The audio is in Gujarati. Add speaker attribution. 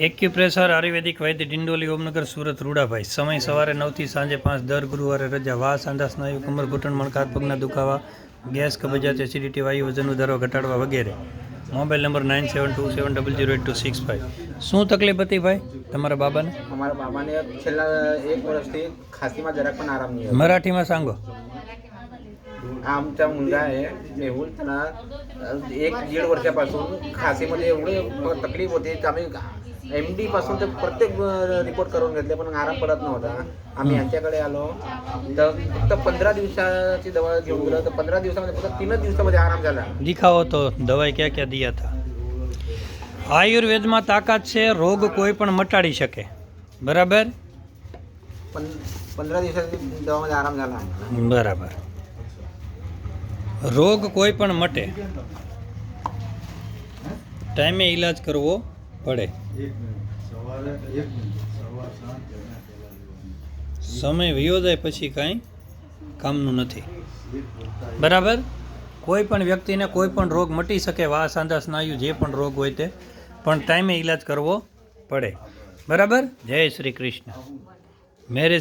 Speaker 1: એક્યુપ્રેશર આયુર્વેદિક વૈદ્ય ડિંડોલી ઓમનગર સુરત રૂડાભાઈ. સમય સવારે 9 થી સાંજે 5. દર ગુરુવારે રજા. વાહ સાંધા સ્નાયુ કમર ઘૂંટણ મણકા હાથ પગના દુખાવા, ગેસ કબજિયાત એસિડિટી વાયુ વજન વધારવા ઘટાડવા વગેરે. Mobile number 9727008265. શું તકલીફ હતી ભાઈ તમારા બાબાને?
Speaker 2: અમારા બાબાને છેલ્લા 1 વર્ષથી ખાંસીમાં જરાક પણ આરામ નહીં હતો.
Speaker 1: મરાઠીમાં सांगो.
Speaker 2: आमचा मुलगा आहे मेहुल, त्यांना 1-1.5 वर्षापासून खासीमध्ये एवढी तकलीफ होती की आम्ही MD पासून ते प्रत्येक रिपोर्ट करून घेतले पण आराम पडत नव्हता. आम्ही यांच्याकडे आलो तर फक्त 15 दिवसाची दवा घेऊन गेलो तर 15 दिवसामध्ये फक्त 3 दिवसामध्ये आराम झाला.
Speaker 1: दिखाओ तो दवाई क्या क्या दिया था. આયુર્વેદમાં તાકાત છે, રોગ કોઈ પણ મટાડી શકે. બરાબર
Speaker 2: 15 दिवसाची दवामध्ये आराम झाला.
Speaker 1: બરાબર. રોગ કોઈ પણ મટે, ટાઈમે ઈલાજ કરવો પડે. સમય વયો જાય પછી કાંઈ કામનું નથી. બરાબર. કોઈ પણ વ્યક્તિને કોઈ પણ રોગ મટી શકે, વાહ સાંધા સ્નાયુ જે પણ રોગ હોય તે, પણ ટાઈમે ઈલાજ કરવો પડે. બરાબર. જય શ્રી કૃષ્ણ. મેરે